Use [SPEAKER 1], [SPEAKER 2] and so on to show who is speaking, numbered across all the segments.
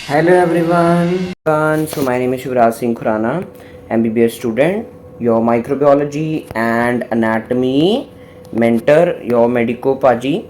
[SPEAKER 1] Hello everyone. So my name is Shivraj Singh Khurana, MBBS student, your microbiology and anatomy mentor, your medico Paji.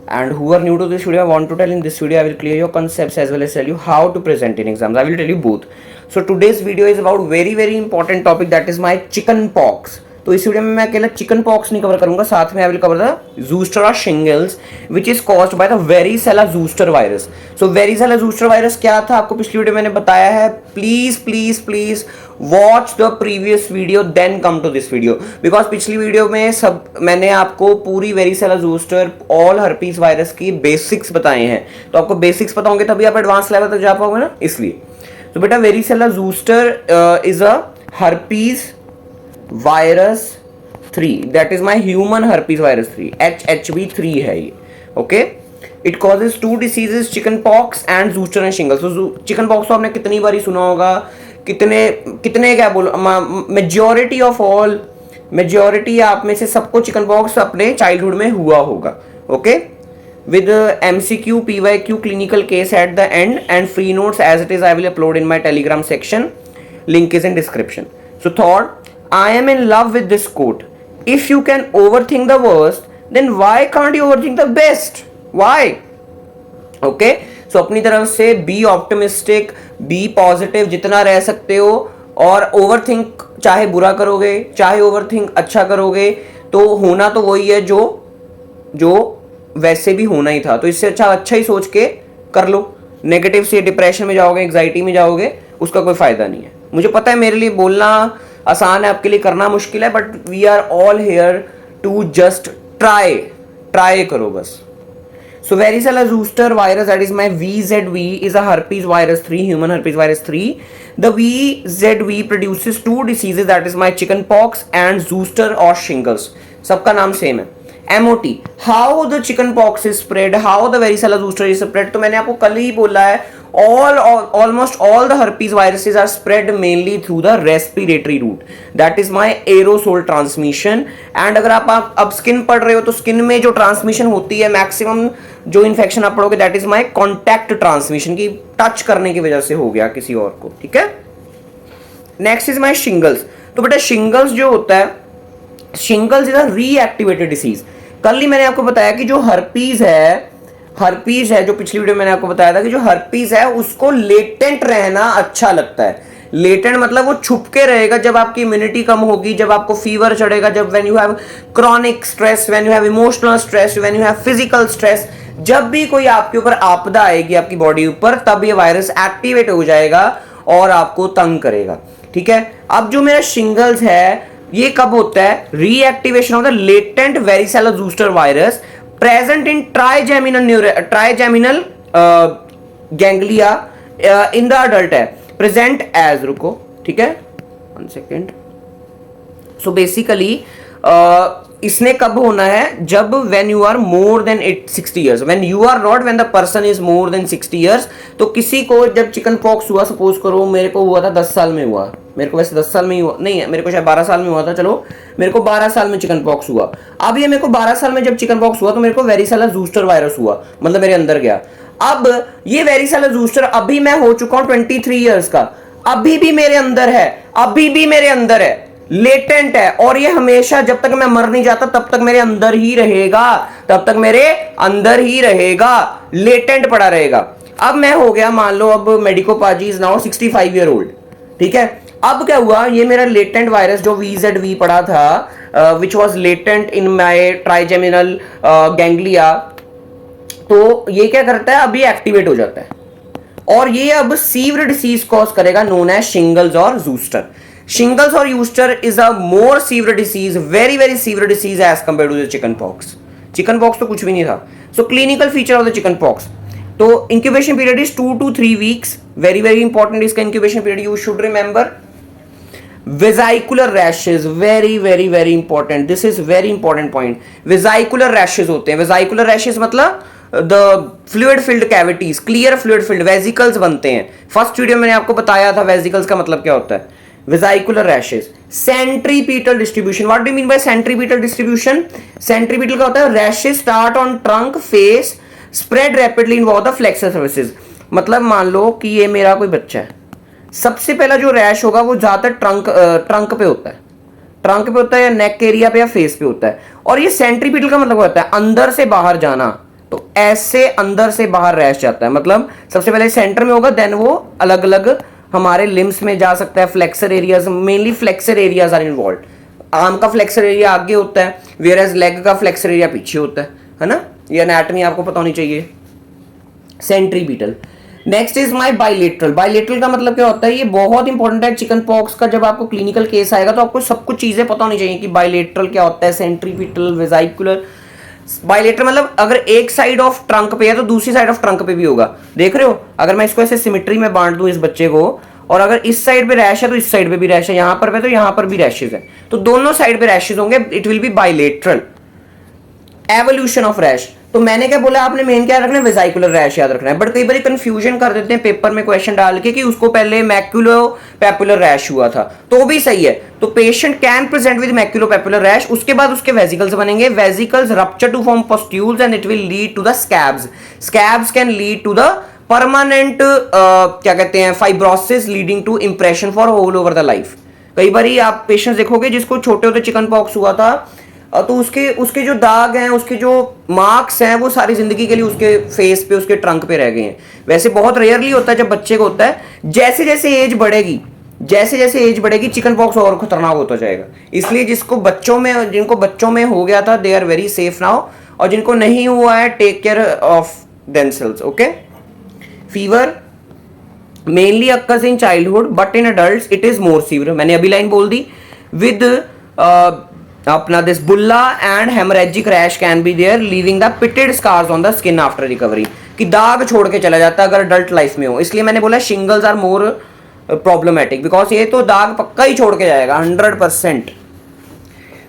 [SPEAKER 1] And who are new to this video, I want to tell in this video I will clear your concepts as well as tell you how to present in exams. I will tell you both. So today's video is about very important topic, that is my chicken pox. तो इस video में मैं अकेला chicken pox नहीं cover करूंगा, साथ में I will cover the zoster और shingles which is caused by the varicella zoster virus. So varicella zoster virus क्या था आपको पिछली वीडियो मैंने बताया है. Please watch the previous video then come to this video, because पिछली वीडियो में सब मैंने आपको पूरी varicella zoster all herpes virus की बेसिक्स बताए हैं. तो आपको बेसिक्स पता होंगे तभी आप एडवांस लेवल तक जा पाओगे ना, इसलिए. तो बेटा varicella zoster is a herpes virus 3, that is my human herpes virus 3, HHV3 है ये. Okay, it causes 2 diseases, chicken pox and zoster and shingles. तो चिकन पॉक्स तो आपने कितनी बारी सुना होगा, कितने क्या बोलो, मेजॉरिटी आप में से सबको चिकन पॉक्स अपने चाइल्डहुड में हुआ होगा. Okay, with MCQ, PYQ, clinical case at the end and free notes as it is I will upload in my Telegram section. Link is in description. So thought, I am in love with this quote. If you can overthink the worst, then why can't you overthink the best? Why? Okay? So अपनी तरफ से be optimistic, be positive जितना रह सकते हो, और overthink चाहे बुरा करोगे चाहे overthink अच्छा करोगे तो होना तो वही है जो वैसे भी होना ही था. तो इससे अच्छा ही सोच के कर लो. नेगेटिव से डिप्रेशन में जाओगे, एंग्जाइटी में जाओगे, उसका कोई फायदा नहीं है. मुझे पता है मेरे लिए बोलना आसान है, आपके लिए करना मुश्किल है, but we are all here to just try करो बस. So varicella zoster virus, that is my VZV, is a herpes virus 3, human herpes virus 3. The VZV produces 2 diseases, that is my chicken pox and zoster or shingles. सबका नाम same है. MOT, how the chicken pox is spread, how the varicella zoster is spread. तो मैंने आपको कल ही बोला है, almost all the herpes viruses are spread mainly through the respiratory route, that is my aerosol transmission. and अगर आप अब skin पढ़ रहे हो तो स्किन में जो ट्रांसमिशन होती है मैक्सिमम जो इन्फेक्शन आप पढ़ोगे that is my contact transmission, की टच करने की वजह से हो गया किसी और को. ठीक है, नेक्स्ट इज माई शिंगल्स. तो बेटा शिंगल्स जो होता है, shingles is a reactivated disease. कल ही मैंने आपको बताया कि जो हर्पीज है जो पिछली वीडियो मैंने आपको बताया था कि जो हर्पीज है उसको लेटेंट रहना अच्छा लगता है. लेटेंट मतलब वो छुप के रहेगा जब आपकी इम्यूनिटी कम होगी, जब आपको फीवर चढ़ेगा, जब when you have chronic stress, when you have emotional stress, when you have physical stress, जब भी कोई आपके ऊपर आपदा आएगी आपकी बॉडी ऊपर, तब ये वायरस एक्टिवेट हो जाएगा और आपको तंग करेगा. ठीक है, अब जो मेरा शिंगल्स है ये कब होता है, reactivation of the latent varicella zoster virus present in trigeminal ganglia in the adult है, प्रेजेंट एज, रुको ठीक है 1 सेकेंड. सो बेसिकली इसने कब होना है, जब when you are more than 60 years, when you are not, when the person is more than 60 years. तो किसी को जब चिकन पॉक्स हुआ, सपोज करो मेरे को हुआ था 10 साल में हुआ, मेरे को वैसे 10 साल में ही हुआ नहीं है, मेरे को शायद 12 साल में हुआ था, चलो मेरे को 12 साल में चिकन पॉक्स हुआ. अब ये मेरे को 12 साल में जब चिकन पॉक्स हुआ तो मेरे को वेरिसेला जूस्टर वायरस हुआ, मतलब मेरे अंदर गया. अब ये वेरिसेला जूस्टर अभी मैं हो चुका हूं 23 ईयर्स का, अभी भी मेरे अंदर है, लेटेंट है, और ये हमेशा जब तक मैं मर नहीं जाता तब तक मेरे अंदर ही रहेगा, लेटेंट पड़ा रहेगा. अब मैं हो गया, मान लो अब मेडिको पाजी इज नाउ 65 ईयर ओल्ड. ठीक है, अब क्या हुआ, ये मेरा लेटेंट वायरस जो VZV पड़ा था which was latent in my trigeminal ganglia, तो ये क्या करता है, अभी एक्टिवेट हो जाता है और ये अब सीवियर डिसीज कॉज करेगा नोन एज शिंगल्स और zoster. Shingles or Euster is a more severe disease, very severe disease as compared to the chicken pox. Chicken pox तो कुछ भी नहीं था. So clinical feature of the chicken pox. तो incubation period is 2 to 3 weeks. Very important इसका incubation period you should remember. Vesicular rashes, very important. This is very important point. Vesicular rashes होते हैं. Vesicular rashes मतलब the fluid filled cavities, clear fluid filled vesicles बनते हैं. First video मैंने आपको बताया था vesicles का मतलब क्या होता है. Vesicular rashes, centripetal distribution. What do you mean by centripetal distribution? Centripetal का होता है rashes start on trunk, face, spread rapidly involve the flexor surfaces. मतलब मान लो कि ये मेरा कोई बच्चा है, सबसे पहला जो रैश होगा वो ज़्यादातर ट्रंक पे होता है, ट्रंक पे होता है या नेक एरिया पे या फेस पे होता है। और ये सेंट्रीपिटल का मतलब होता है अंदर से बाहर जाना, तो ऐसे अंदर से बाहर रैश जाता है, मतलब सबसे पहले सेंटर में होगा, देन वो अलग अलग हमारे लिम्स में जा सकता है, flexor areas, mainly flexor areas are involve. Arm का फ्लेक्सर एरिया आगे होता है, वेयर एज लेग का फ्लेक्सर एरिया पीछे होता है ना। ये एनाटॉमी आपको पता होनी चाहिए। Centripetal. Next is my bilateral. Bilateral का मतलब क्या होता है, ये बहुत इंपॉर्टेंट है चिकन पॉक्स का। जब आपको क्लिनिकल केस आएगा तो आपको सब कुछ चीजें पता होनी चाहिए कि बाइलेटरल क्या होता है, सेंट्रीपिटल, वेसिकुलर। बाइलेटरल मतलब अगर एक साइड ऑफ ट्रंक पे है तो दूसरी साइड ऑफ ट्रंक पे भी होगा। देख रहे हो, अगर मैं इसको ऐसे सिमेट्री में बांट दूं इस बच्चे को, और अगर इस साइड पे रैश है तो इस साइड पे भी रैश है, यहां पर तो यहां पर भी रैशेज है, तो दोनों साइड पे रैशेज होंगे, it will be bilateral. Evolution of rash, तो मैंने क्या बोला, आपने मेन क्या रखना है, वेसिकुलर रैश याद रखना है। बट कई बार कंफ्यूजन कर देते हैं पेपर में क्वेश्चन डाल के कि उसको पहले मैक्यूलो पेपुलर रैश हुआ था, तो भी सही है। तो patient can present with maculopapular rash, उसके बाद उसके वेसिकल्स बनेंगे, vesicles rupture to form pustules and it will lead to the scabs, scabs can lead to the permanent क्या कहते हैं, fibrosis leading to impression for all over the life. कई बार आप पेशेंट्स देखोगे जिसको छोटे होते चिकन पॉक्स हुआ था, तो उसके जो दाग हैं, उसके जो मार्क्स हैं, वो सारी जिंदगी के लिए उसके फेस पे, उसके ट्रंक पे रह गए हैं। वैसे बहुत रेयरली होता है जब बच्चे को होता है, जैसे जैसे एज बढ़ेगी, जैसे जैसे एज बढ़ेगी चिकन पॉक्स और खतरनाक होता जाएगा। इसलिए जिनको बच्चों में हो गया था, they are very safe now, और जिनको नहीं हुआ है, take care of themselves. Okay. Fever mainly occurs in childhood but in adults it is more severe. मैंने अभी लाइन बोल दी। विद अपना this bulla and haemorrhagic rash can be there leaving the pitted scars on the skin after recovery, कि दाग छोड़ के चला जाता है अगर अडल्ट लाइफ में हो। इसलिए मैंने बोला shingles are more problematic, because ये तो दाग पक्का ही छोड़ के जाएगा 100%।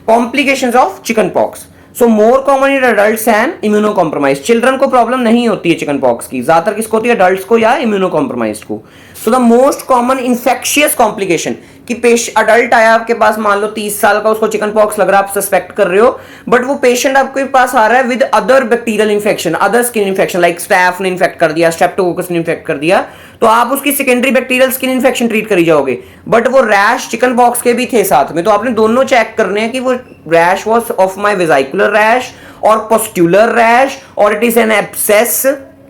[SPEAKER 1] Complications of chicken pox, so more common in adults and immuno compromise. Children को प्रॉब्लम नहीं होती है चिकन पॉक्स की, ज्यादातर किसको होती है, अडल्ट्स को या इम्यूनो कॉम्प्रोमाइज को। So the most common infectious complication, कि अडल्ट आया आपके पास, मान लो 30 साल का, उसको चिकन पॉक्स लग रहा है, आप सस्पेक्ट कर रहे हो, बट वो पेशेंट आपके पास आ रहा है with other bacterial infection, other skin infection, like staph ने इन्फेक्ट कर दिया, स्ट्रेप्टोकोकस ने इन्फेक्ट कर दिया, तो आप उसकी secondary bacterial skin infection treat करी जाओगे। बट वो रैश चिकन पॉक्स के भी थे साथ में, तो आपने दोनों चेक करने हैं कि वो rash was of my vesicular rash और पस्ट्यूलर रैश और इट इज एन एब्सेस,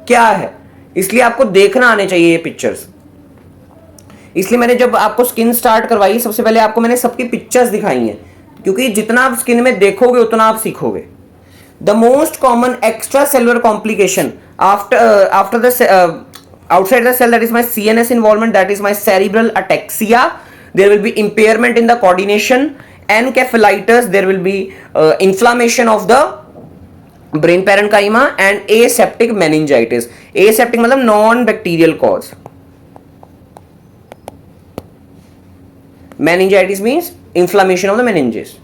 [SPEAKER 1] क्या है। इसलिए आपको देखना आने चाहिए ये पिक्चर्स। इसलिए मैंने जब आपको स्किन स्टार्ट करवाई, सबसे पहले आपको मैंने सबकी पिक्चर्स दिखाई हैं, क्योंकि जितना आप स्किन में देखोगे उतना आप सीखोगे। The most common extra cellular complication after the outside the cell, that is my CNS involvement, that is my cerebral ataxia, there will be impairment in the coordination, encephalitis, there will be inflammation of the brain parenchyma and aseptic meningitis. Aseptic मतलब non bacterial cause, meningitis means inflammation of the meninges.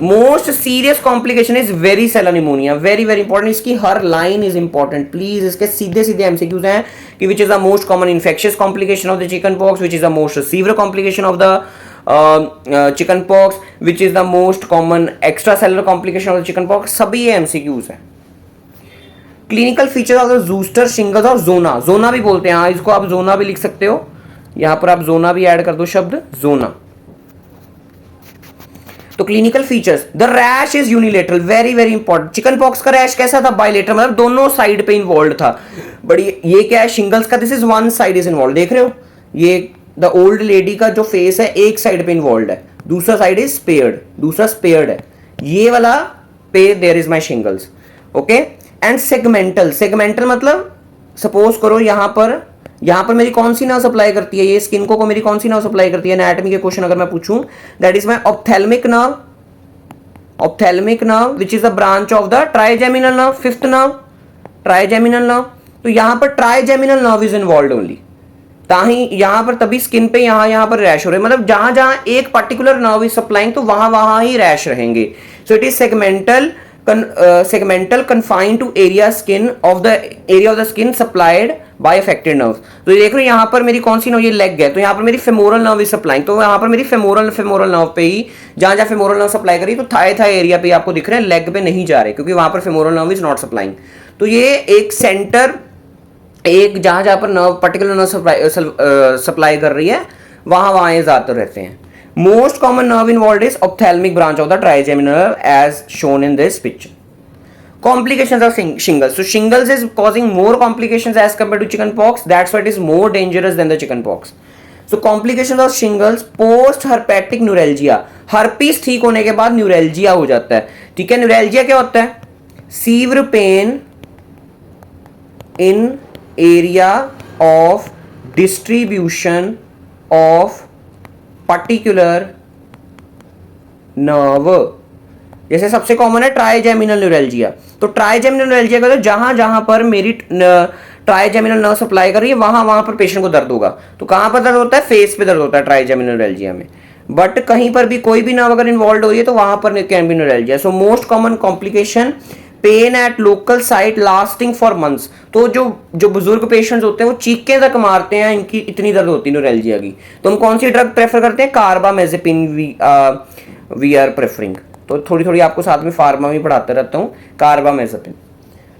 [SPEAKER 1] Most serious complication is very seller pneumonia, very very important, इसकी हर line is important please. इसके सीधे सीधे MCQs हैं कि which is the most common infectious complication of the chicken pox, which is the most severe complication of the chicken pox, which is the most common extra cellular complication of the chicken pox, सभी ये MCQs हैं। Clinical feature of the zoster shingles और जोना, जोना भी बोलते हैं, हाँ इसको आप जोना भी लिख सकते हो, यहां पर आप जोना भी ऐड कर दो शब्द जोना। तो clinical features, the rash is unilateral, very very important. Chicken pox का रैश कैसा था, बाइलेटरल, मतलब दोनों साइड पे इन्वॉल्व था। बड़ी ये क्या है, शिंगल्स का this is one side is involve, देख रहे हो, ये द ओल्ड लेडी का जो फेस है एक साइड पे इन्वॉल्व है, दूसरा साइड इज स्पेयर्ड, दूसरा स्पेयर्ड है, ये वाला पे there is my shingles. Okay. And segmental, segmental मतलब सपोज करो यहां पर मेरी कौन सी नर्व सप्लाई करती है, ये स्किन को मेरी कौन सी नर्व सप्लाई करती है, एनाटॉमी के क्वेश्चन अगर मैं पूछूं, that is my ophthalmic nerve which is the branch of the trigeminal nerve, fifth nerve trigeminal nerve. तो यहां पर trigeminal nerve is involve only, ताही यहां पर तभी स्किन पे यहां पर रैश हो रहे हैं, मतलब जहां जहां एक पर्टिकुलर नर्व इज सप्लाइंग तो वहां ही रैश रहेंगे। So it is segmental confined to area of the skin supplied by affected nerves। तो ये देख रहे हो यहाँ पर मेरी कौन सी नर्व, ये लेग है, तो यहाँ पर मेरी फेमोरल नर्व इज सप्लाइंग, तो यहाँ पर मेरी फेमोरल नर्व पे ही जहाँ फेमोरल नर्व सप्लाई करी, तो थाई एरिया पे आपको दिख रहे हैं, लेग पे नहीं जा रहे क्योंकि वहां पर femoral nerve is not supplying. तो ये एक सेंटर एक जहाँ जहाँ पर नर्व पर्टिकुलर नर्व सप्लाई कर रही है वहाँ वहाँ ये ज़्यादातर रहते हैं. Most common nerve involve is ophthalmic branch of the trigeminal nerve as shown in this picture. Complications of shingles. So shingles is causing more complications as compared to chickenpox. That's why it is more dangerous than the chickenpox. So complications of shingles post herpetic neuralgia. herpes ठीक होने के बाद neuralgia हो जाता है. ठीक है, neuralgia क्या होता है? Severe pain in area of distribution of particular nerve. जैसे सबसे कॉमन है ट्राइजेमिनल न्यूरेल्जिया. तो ट्राइजेमिनल न्यूरेल्जिया का तो जहां जहां पर मेरी ट्राइजेमिनल नर्व सप्लाई कर रही है वहां वहां पर पेशेंट को दर्द होगा. तो कहां पर दर्द होता है? फेस पे दर्द होता है ट्राइजेमिनल न्यूरेल्जिया में. बट कहीं पर भी कोई भी नर्व अगर इन्वॉल्व हो रही है तो वहां पर can be neuralgia. So most common complication pen at local site lasting for months. तो जो बुजुर्ग पेशेंट्स होते हैं वो चीखें तक मारते हैं, इनकी इतनी दर्द होती है न्यूरेल्जिया की. तो हम कौन सी ड्रग प्रेफर करते हैं? कार्बामेजेपिन वी आर प्रेफरिंग. तो थोड़ी थोड़ी आपको साथ में फार्मा भी पढ़ाते रहता हूँ. कार्बामेजेपिन.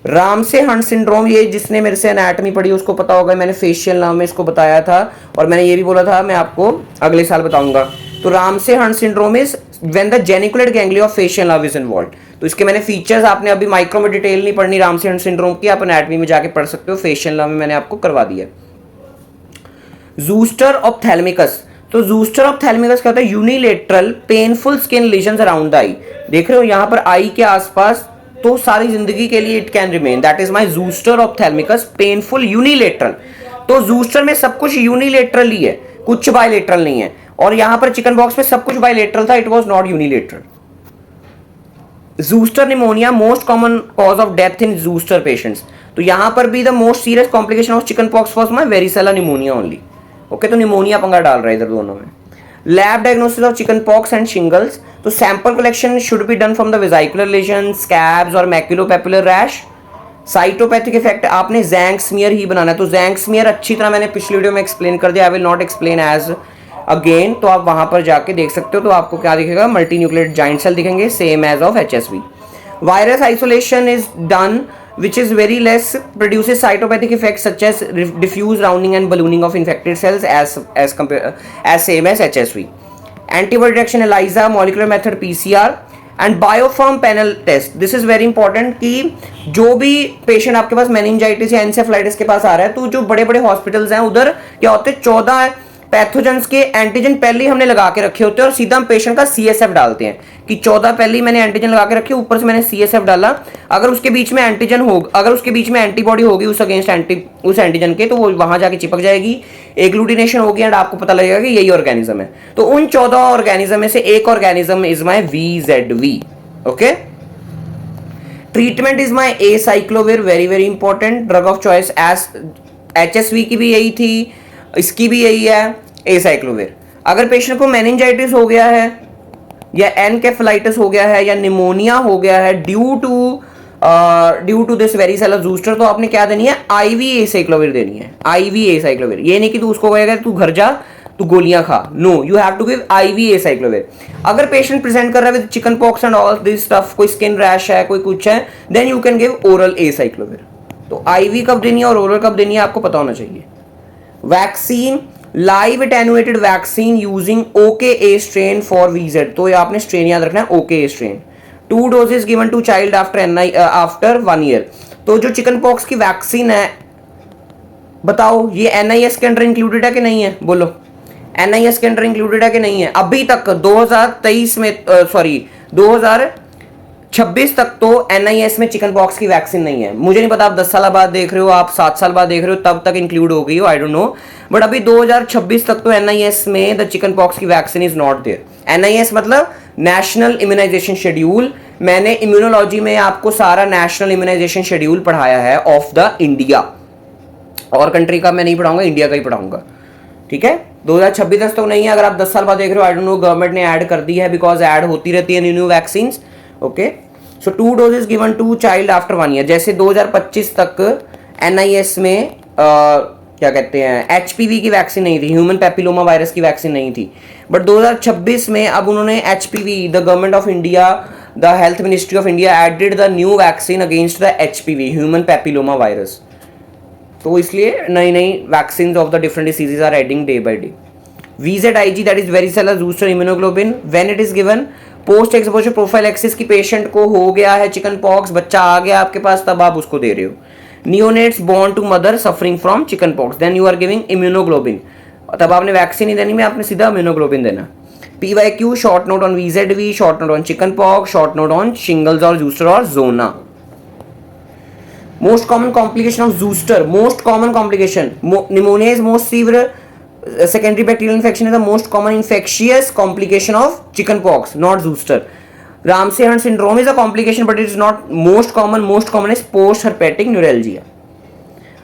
[SPEAKER 1] रामसे हंट सिंड्रोम, ये जिसने मेरे से एनाटॉमी पढ़ी उसको पता होगा. मैंने फेशियल नाम में इसको बताया था और मैंने ये भी बोला था मैं आपको अगले साल बताऊंगा. तो Ramsay Hunt syndrome is when the geniculate ganglia of facial nerve is involved. तो इसके मैंने फीचर्स आपने अभी माइक्रो में डिटेल नहीं पढ़नी रामसे हंट सिंड्रोम की, आप एनाटॉमी में जाके पढ़ सकते हो. फेशियल नर्व में मैंने आपको करवा दिया. Zoster ophthalmicus. तो जूस्टर ऑप्थेल्मिकस क्या होता है? Unilateral painful skin lesions around the eye. देख रहे हो यहाँ पर आई के आसपास, तो सारी जिंदगी के लिए it can remain. That is my zoster ophthalmicus painful unilateral. तो जूस्टर में सब कुछ यूनिलेटरल ही है, कुछ बायलेटरल नहीं है. और यहाँ पर चिकन बॉक्स में सब कुछ बायलेटरल था, it was not unilateral. Zoster pneumonia most common cause of death in zoster patients. तो यहाँ पर भी the most serious complication of chicken pox was my varicella pneumonia only. Okay, तो निमोनिया पंगा डाल रहा है इधर दोनों में. Lab diagnosis of chicken pox and shingles. तो sample collection should be done from the vesicular lesion, scabs और मैक्यूलोपेपुलर रैश. साइटोपैथिक इफेक्ट आपने जैंक स्मीयर ही बनाना है. तो जैंक स्मीयर अच्छी तरह मैंने पिछली वीडियो में एक्सप्लेन कर दिया, I will not explain as again. तो आप वहां पर जाके देख सकते हो. तो आपको क्या दिखेगा? मल्टी न्यूक्लिएटेड जाइंट सेल दिखेंगे, same as of HSV. Virus isolation is done which is very less, produces cytopathic effects such as diffuse rounding and ballooning of infected cells as same as HSV. Antibody detection ELISA, molecular method PCR and biofirm panel test. This is very important कि जो भी patient आपके पास meningitis या एंसेफ्लाइटिस के पास आ रहा है, तो जो बड़े बड़े हॉस्पिटल्स हैं उधर क्या होते हैं 14 पैथोजेंस के एंटीजन पहले ही हमने लगा के रखे होते हैं और सीधा हम पेशेंट का CSF डालते हैं कि 14 पहले ही मैंने एंटीजन लगा के रखे, ऊपर से मैंने CSF डाला. अगर उसके बीच में एंटीजन होगा, अगर उसके बीच में एंटीबॉडी होगी उस अगेंस्ट उस एंटीजन के, तो वो वहां जाके चिपक जाएगी, एग्लूटिनेशन होगी एंड आपको पता लगेगा कि यही ऑर्गेनिज्म है. तो उन 14 ऑर्गेनिज्म में से एक organism is my VZV. Okay, treatment is my acyclovir, very very important drug of choice. As HSV की भी यही थी, इसकी भी यही है, एसाइक्लोविर. अगर पेशेंट को मेनिंजाइटिस हो गया है या एनकेफेलाइटिस हो गया है या निमोनिया हो गया है due to this varicella zoster, तो आपने क्या देनी है? IV एसाइक्लोविर देनी है. IV acyclovir. ये नहीं कि तू उसको कहेगा तू घर जा तू गोलियां खा. No, you have to give IV acyclovir. अगर पेशेंट प्रेजेंट कर रहा है with chicken pox and all this stuff, कोई स्किन रैश है, कोई कुछ है, then you can give oral acyclovir. तो IV कब देनी है और ओरल कब देनी है आपको पता होना चाहिए. Vaccine, live attenuated vaccine using OKA strain for VZ. तो ये आपने स्ट्रेन याद रखना है, OKA strain. 2 doses given to child after 1 year. तो जो चिकन पॉक्स की वैक्सीन है, बताओ ये NIS के अंडर इंक्लूडेड है कि नहीं है? बोलो, NIS के अंडर इंक्लूडेड है कि नहीं है? अभी तक 2023 में 2026 तक तो NIS में चिकन पॉक्स की वैक्सीन नहीं है. मुझे नहीं पता आप 10 साल बाद देख रहे हो, आप 7 साल बाद देख रहे हो, तब तक इंक्लूड हो गई हो, आई डोंट नो. बट अभी 2026 तक तो NIS में द चिकन पॉक्स की vaccine is not there. NIS मतलब नेशनल इम्यूनाइजेशन शेड्यूल. मैंने इम्यूनोलॉजी में आपको सारा नेशनल इम्यूनाइजेशन शेड्यूल पढ़ाया है ऑफ द इंडिया. और कंट्री का मैं नहीं पढ़ाऊंगा, इंडिया का ही पढ़ाऊंगा. ठीक है, 2026 तक तो नहीं है. अगर आप 10 साल बाद देख रहे हो, आई डोंट नो, गवर्नमेंट ने ऐड कर दी है, बिकॉज ऐड होती रहती है new vaccine. Okay, so 2 doses given to child after 1 year. जैसे 2025 तक NIS में क्या कहते हैं, HPV की वैक्सीन नहीं थी, ह्यूमन पैपिलोमा वायरस की वैक्सीन नहीं थी. बट 2026 में अब उन्होंने HPV, the government of India, the health ministry of India added the new vaccine against the HPV, human papilloma virus. तो इसलिए नई नई vaccine of the different diseases are adding day by day. VZIG that is varicella zoster immunoglobin when it is given post exposure prophylaxis की patient को हो गया है chicken pox, बच्चा आ गया आपके पास, तब आप उसको दे रहे हो. Neonates born to mother suffering from chicken pox, then you are giving immunoglobulin. तब आपने वैक्सीन नहीं देनी में, आपने सीधा इम्यूनोग्लोबिन देना. PYQ short note on VZV, short note on chicken pox, short note on shingles और जूस्टर और जोना. Most common complication of zooster, most common complication, pneumonia is most severe, secondary bacterial infection is the most common infectious complication of chickenpox, not zooster. Ramsay-Hunt syndrome is a complication but it is not most common is post-herpetic neuralgia.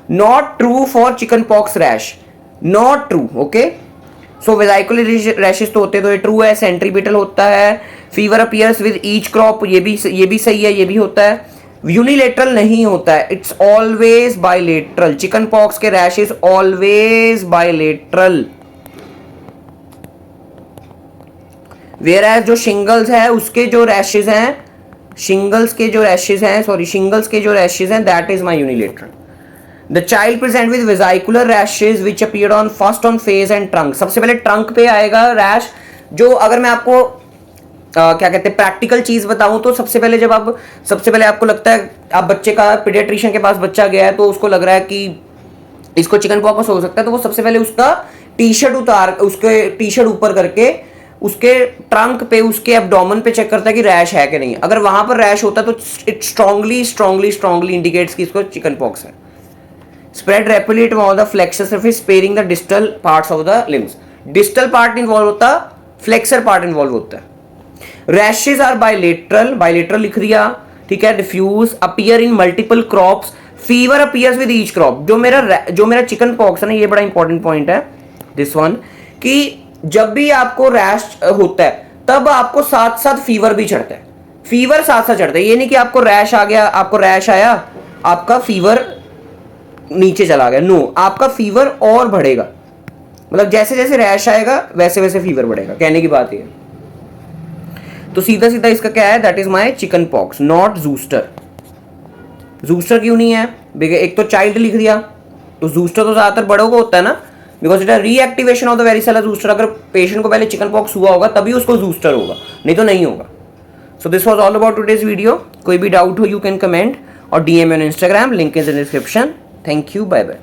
[SPEAKER 1] Not true for chickenpox rash, not true, okay. So vesicular rashes तो होते तो ये true है, centripetal होता है, fever appears with each crop, ये भी सही है, ये भी होता है. यूनिलेटरल नहीं होता है, it's always bilateral. Chicken pox के रैशेस ऑलवेज बायलेटरल. वेयरएज जो शिंगल्स है उसके जो रैशेस हैं, शिंगल्स के जो रैशेस हैं that is my unilateral. The child present with vesicular rashes which appeared on first on face and trunk. सबसे पहले ट्रंक पे आएगा रैश. जो अगर मैं आपको क्या कहते हैं प्रैक्टिकल चीज बताऊं तो सबसे पहले आपको लगता है, आप बच्चे का पीडियाट्रिशियन के पास बच्चा गया है तो उसको लग रहा है कि इसको चिकन पॉक्स हो सकता है, तो वो सबसे पहले उसका टी शर्ट ऊपर करके उसके ट्रंक पे, उसके एब्डोमेन पे चेक करता है कि रैश है कि नहीं. अगर वहां पर रैश होता है तो इट स्ट्रांगली इंडिकेट्स कि इसको चिकन पॉक्स है. Spread rapidly to the flexor surface sparing the distal parts of the limbs. Distal part involve होता, फ्लेक्सर पार्ट इन्वॉल्व होता है. रैशेज आर बायलेटरल लिख दिया, ठीक है. Diffuse, appear in multiple crops, fever appears with each crop. जो मेरा chicken pox है ना, ये बड़ा इंपॉर्टेंट पॉइंट है दिस वन, कि जब भी आपको रैश होता है तब आपको साथ साथ फीवर भी चढ़ता है. फीवर साथ साथ चढ़ता है, ये नहीं कि आपको रैश आ गया, आपको रैश आया, आपका फीवर नीचे चला गया. नो, आपका फीवर और बढ़ेगा. मतलब जैसे जैसे रैश आएगा वैसे वैसे फीवर बढ़ेगा. कहने की बात ये. तो सीधा सीधा इसका क्या है, that is my chicken pox, not zoster. Zoster क्यों नहीं है? एक तो चाइल्ड लिख दिया, तो जूस्टर तो ज्यादातर बड़ों को होता है ना, because it reactivation of the varicella zoster. अगर पेशेंट को पहले चिकन पॉक्स हुआ होगा तभी उसको जूस्टर होगा, नहीं तो नहीं होगा. So this was all about today's video. कोई भी डाउट हो यू कैन कमेंट और DM on Instagram, link is in description. Thank you, bye bye.